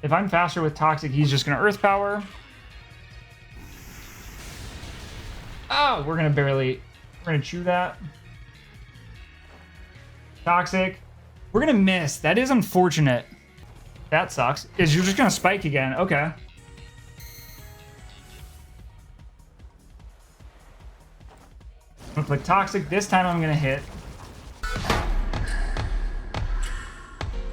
If I'm faster with Toxic, he's just going to Earth Power. Oh, we're going to chew that. Toxic. We're going to miss. That is unfortunate. That sucks. Is you're just going to spike again. Okay. I'm going to click Toxic. This time I'm going to hit.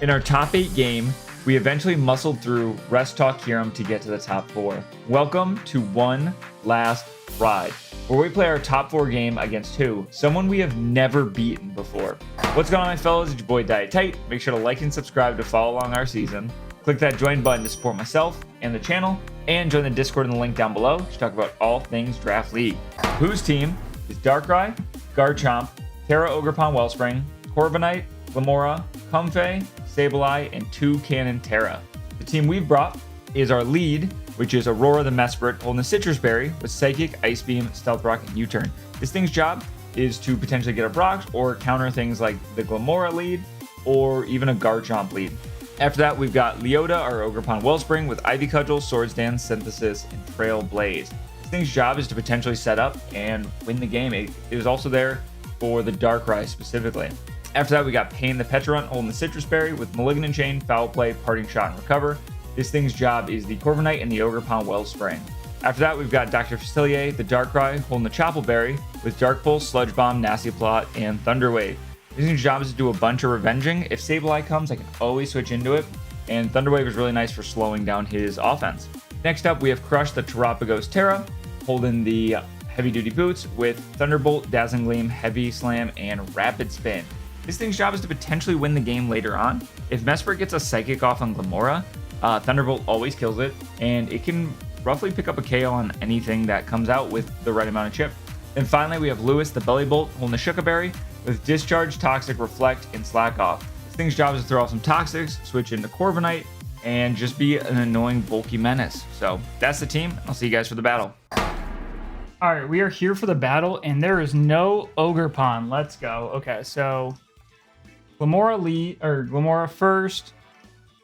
In our top 8 game, we eventually muscled through Rest Talk Hiram to get to the top 4. Welcome to One Last Ride, where we play our top 4 game against who? Someone we have never beaten before. What's going on, my fellas? It's your boy DyeItTight. Make sure to like and subscribe to follow along our season. Click that join button to support myself and the channel, and join the Discord in the link down below to talk about all things Draft League. Whose team is Darkrai, Garchomp, Terra Ogerpon Wellspring, Corviknight, Glamora, Comfey, Sableye, and 2 Cannon Terra. The team we've brought is our lead, which is Aurora the Mesprit holding the Citrus Berry with Psychic, Ice Beam, Stealth Rock, and U-Turn. This thing's job is to potentially get a Brox or counter things like the Glamora lead or even a Garchomp lead. After that, we've got Leota, our Ogerpon Wellspring with Ivy Cudgel, Swords Dance, Synthesis, and Trail Blaze. This thing's job is to potentially set up and win the game. It is also there for the Darkrai specifically. After that, we got Pain the Petrarunt holding the Citrus Berry with Malignant Chain, Foul Play, Parting Shot, and Recover. This thing's job is the Corviknight and the Ogerpon Wellspring. After that, we've got Dr. Facilier, the Darkrai, holding the Chople Berry with Dark Pulse, Sludge Bomb, Nasty Plot, and Thunder Wave. This thing's job is to do a bunch of revenging. If Sableye comes, I can always switch into it, and Thunder Wave is really nice for slowing down his offense. Next up, we have Crush, the Terapagos Terra, holding the Heavy Duty Boots with Thunderbolt, Dazzling Gleam, Heavy Slam, and Rapid Spin. This thing's job is to potentially win the game later on. If Mesprit gets a Psychic off on Glamora, Thunderbolt always kills it, and it can roughly pick up a KO on anything that comes out with the right amount of chip. And finally, we have Lewis, the Belly Bolt, holding the Shuka Berry with Discharge, Toxic, Reflect, and Slack Off. This thing's job is to throw off some Toxics, switch into Corviknight, and just be an annoying, bulky menace. So that's the team. I'll see you guys for the battle. All right, we are here for the battle, and there is no Ogerpon. Let's go. Okay, so Glamora first.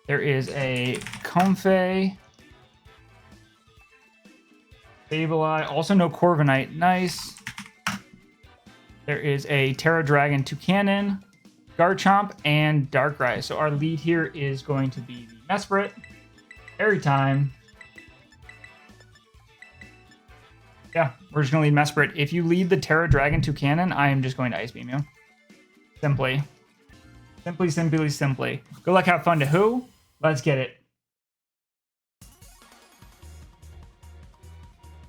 There is a Comfey, Sableye, also no Corviknight. Nice. There is a Terra Dragon, 2 Cannon, Garchomp, and Darkrai. So our lead here is going to be the Mesprit. Every time. Yeah, we're just going to lead Mesprit. If you lead the Terra Dragon, 2 Cannon, I am just going to Ice Beam you. Simply. Simply. Good luck, have fun to who? Let's get it.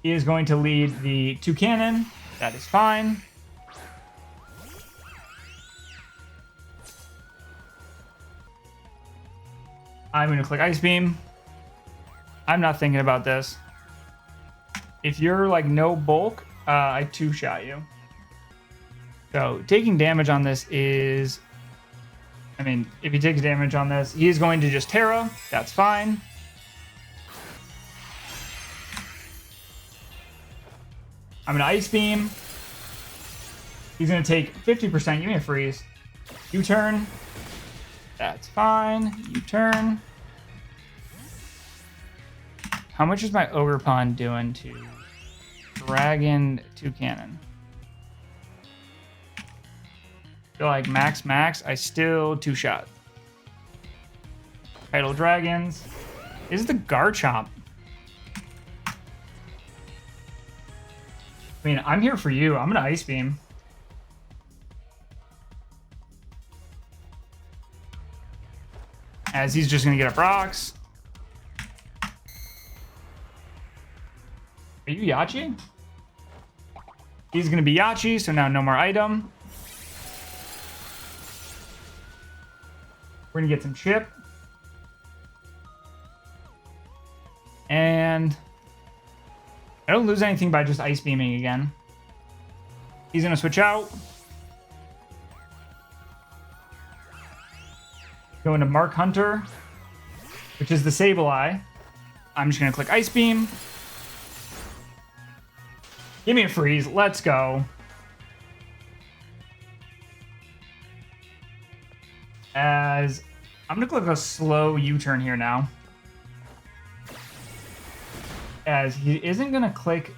He is going to lead the 2 Cannon. That is fine. I'm going to click Ice Beam. I'm not thinking about this. If you're like no bulk, I 2-shot you. So taking damage on this is... I mean, if he takes damage on this, he is going to just Terra. That's fine. I'm going to Ice Beam. He's going to take 50%. Give me a freeze. U-turn. That's fine. U-turn. How much is my Ogerpon doing to Dragon 2 Cannon? I feel like max, I still 2-shot. Tidal Dragons. This is the Garchomp. I mean, I'm here for you. I'm going to Ice Beam. As he's just going to get a Brox. Are you Yachi? He's going to be Yachi, so now no more item. We're going to get some chip. And I don't lose anything by just Ice Beaming again. He's going to switch out. Go into Mark Hunter, which is the Sableye. I'm just going to click Ice Beam. Give me a freeze. Let's go. As I'm going to click a slow U-turn here now. as he isn't going to click.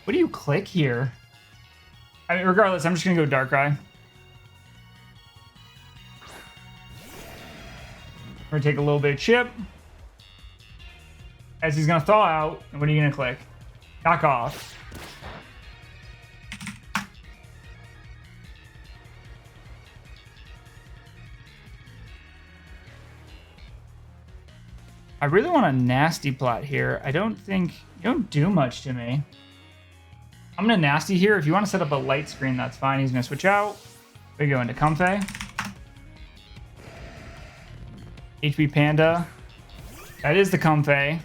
What do you click here? I mean, regardless, I'm just going to go Darkrai. We're going to take a little bit of chip. As he's going to thaw out, and what are you going to click? Knock off. I really want a nasty plot here. I don't think... You don't do much to me. I'm going to nasty here. If you want to set up a light screen, that's fine. He's going to switch out. We go into Comfey. HP Panda. That is the Comfey.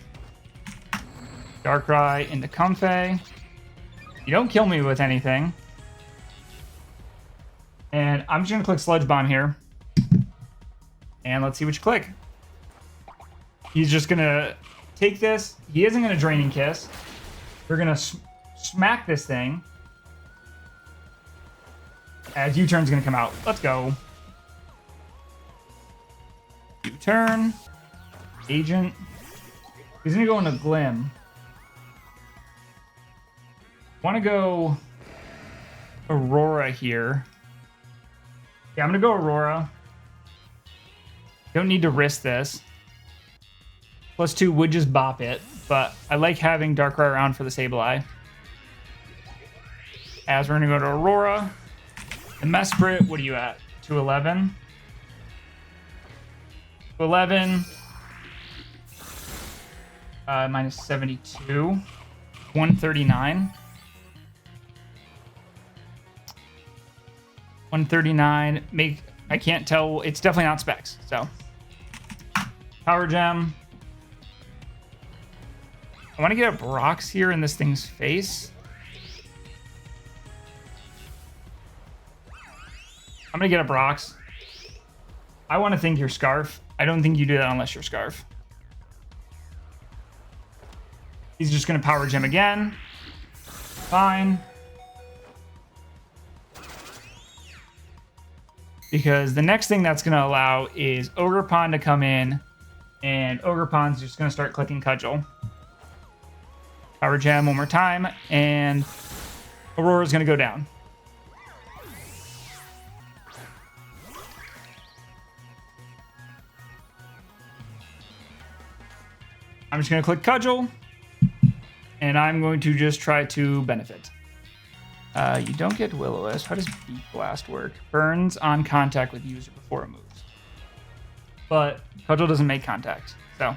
Darkrai into Comfey. You don't kill me with anything. And I'm just going to click Sludge Bomb here. And let's see what you click. He's just going to take this. He isn't going to Draining Kiss. We're going to smack this thing. As U-Turn's going to come out. Let's go. U-Turn. Agent. He's going to go into Glim. Want to go Aurora here. Yeah, I'm going to go Aurora. Don't need to risk this. +2 would just bop it, but I like having Darkrai around for the Sableye. As we're going to go to Aurora. The Mesprit, what are you at? 211? 211. Minus 72. 139. 139. I can't tell. It's definitely not specs. So, Power Gem. I want to get a Brox here in this thing's face. I'm going to get a Brox. I want to think you're Scarf. I don't think you do that unless you're Scarf. He's just going to Power Gem again. Fine. Because the next thing that's going to allow is Ogerpon to come in. And Ogerpon's just going to start clicking Cudgel. Power Gem one more time. And Aurora's going to go down. I'm just going to click Cudgel. And I'm going to just try to benefit. You don't get Will-O-Wisp. How does Beak Blast work? Burns on contact with user before it moves. But Cudgel doesn't make contact. So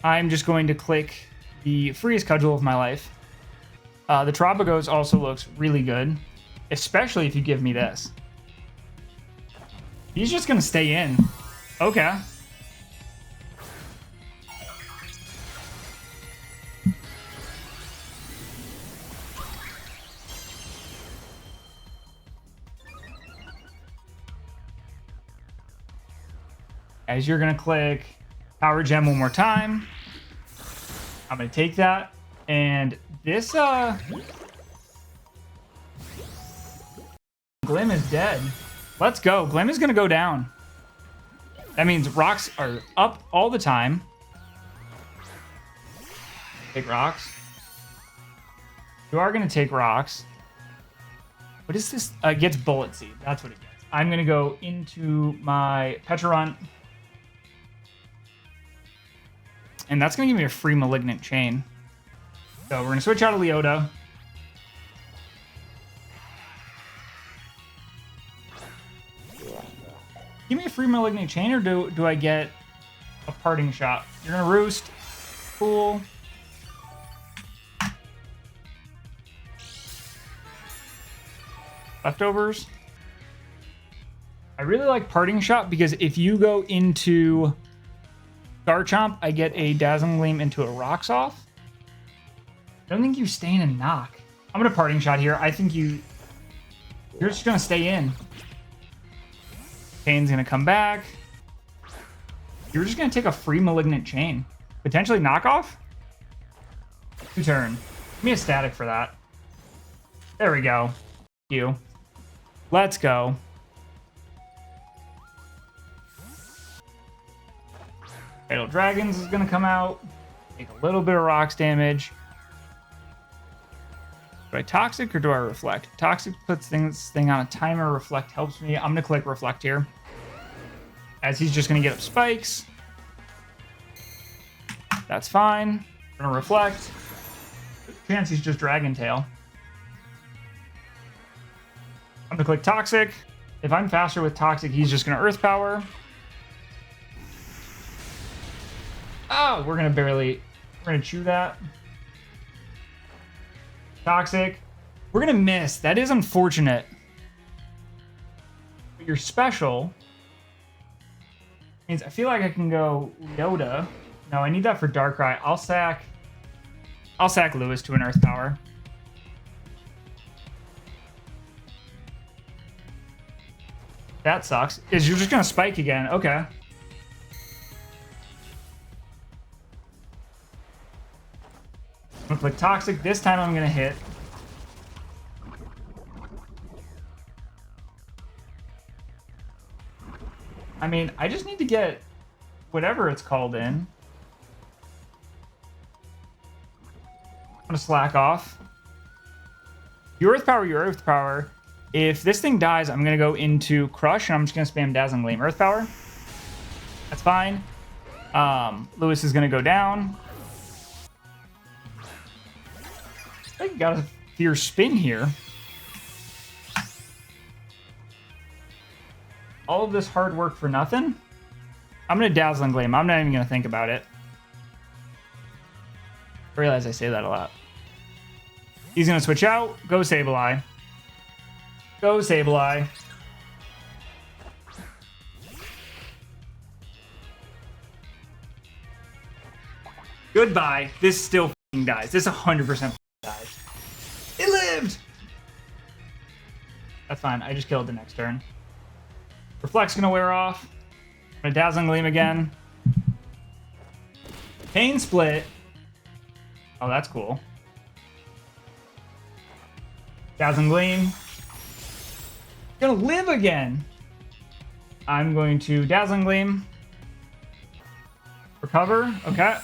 I'm just going to click the freest Cudgel of my life. The Trobagos also looks really good. Especially if you give me this. He's just going to stay in. Okay. As you're going to click Power Gem one more time. I'm going to take that. And this, Glim is dead. Let's go. Glim is going to go down. That means rocks are up all the time. Take rocks. You are going to take rocks. What is this? It gets Bullet Seed. That's what it gets. I'm going to go into my Pecharunt. And that's going to give me a free Malignant Chain. So we're going to switch out of Leota. Give me a free Malignant Chain, or do I get a Parting Shot? You're going to Roost. Cool. Leftovers. I really like Parting Shot because if you go into Garchomp, I get a Dazzling Gleam into a Rocks Off. I don't think you stay in and knock. I'm going to Parting Shot here. I think you're just going to stay in. Chain's going to come back. You're just going to take a free Malignant Chain. Potentially knockoff? U-turn. Give me a static for that. There we go. You. Let's go. Fatal Dragons is gonna come out. Take a little bit of rocks damage. Do I Toxic or do I Reflect? Toxic puts this thing on a timer. Reflect helps me. I'm gonna click Reflect here. As he's just gonna get up spikes. That's fine. I'm gonna Reflect. Chance he's just Dragon Tail. I'm gonna click Toxic. If I'm faster with Toxic, he's just gonna Earth Power. Oh, we're gonna chew that. Toxic. We're gonna miss. That is unfortunate. But your special means I feel like I can go Yoda. No, I need that for Darkrai. I'll sack Lewis to an Earth Power. That sucks. Is you're just gonna spike again? Okay. I'm gonna click Toxic. This time I'm gonna hit. I mean, I just need to get whatever it's called in. I'm gonna slack off. Your Earth Power. If this thing dies, I'm gonna go into Crush, and I'm just gonna spam Dazzling Gleam. Earth Power. That's fine. Lewis is gonna go down. I got a fierce spin here. All of this hard work for nothing? I'm gonna Dazzling Gleam. I'm not even gonna think about it. I realize I say that a lot. He's gonna switch out. Go Sableye. Go Sableye. Goodbye. This still f***ing dies. This 100% dies. It lived! That's fine. I just killed the next turn. Reflect's gonna wear off. I'm gonna Dazzling Gleam again. Pain Split. Oh, that's cool. Dazzling Gleam. Gonna live again. I'm going to Dazzling Gleam. Recover. Okay.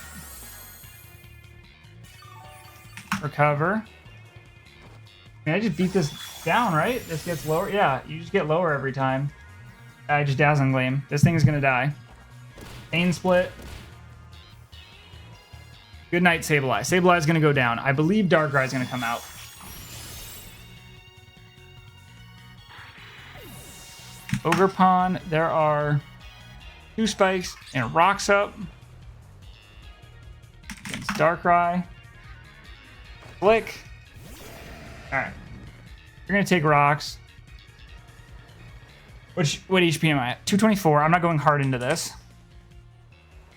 Recover. I mean, I just beat this down, right? This gets lower. Yeah, you just get lower every time. I just Dazzling Gleam. This thing is gonna die. Pain Split. Good night, Sableye. Sableye is gonna go down. I believe Darkrai is gonna come out. Ogerpon. There are 2 spikes and rocks up against Darkrai. Flick. All right. You're gonna take rocks. What HP am I at? 224. I'm not going hard into this.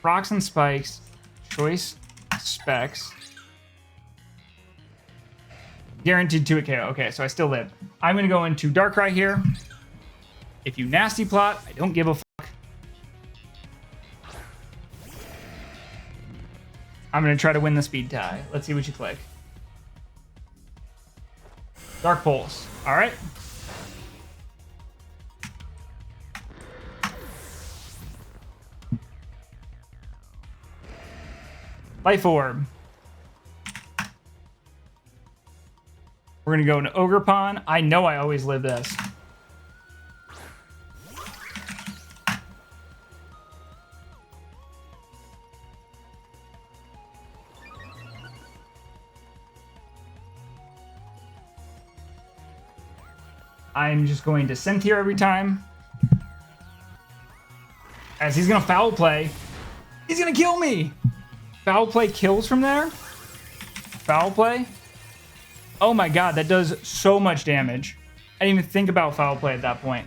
Rocks and spikes. Choice specs. Guaranteed 2 KO. Okay, so I still live. I'm gonna go into Darkrai here. If you nasty plot, I don't give a fuck. I'm gonna try to win the speed tie. Let's see what you click. Dark Pulse. All right. Life Orb. We're gonna go into Ogerpon. I know I always live this. I'm just going to Cynthia every time. As he's gonna Foul Play. He's gonna kill me! Foul Play kills from there? Foul Play? Oh my god, that does so much damage. I didn't even think about Foul Play at that point.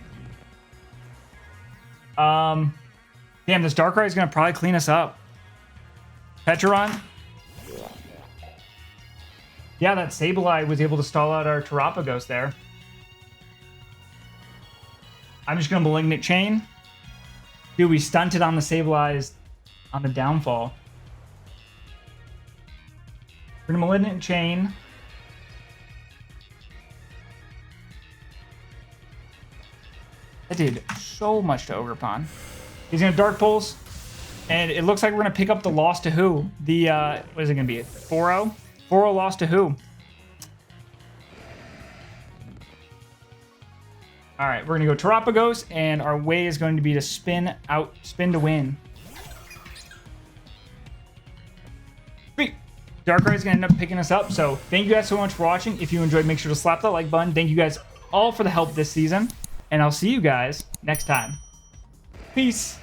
Damn, this Darkrai is gonna probably clean us up. Petron? Yeah, that Sableye was able to stall out our Terapagos there. I'm just gonna Malignant Chain. Dude, we stunted on the Sableye's on the downfall. We're gonna Malignant Chain. That did so much to Ogerpon. He's gonna Dark Pulse. And it looks like we're going to pick up the loss to who? The, what is it going to be? 4-0? 4-0 loss to who? All right, we're going to go Terapagos, and our way is going to be to spin to win. Sweet. Darkrai is going to end up picking us up. So thank you guys so much for watching. If you enjoyed, make sure to slap that like button. Thank you guys all for the help this season. And I'll see you guys next time. Peace.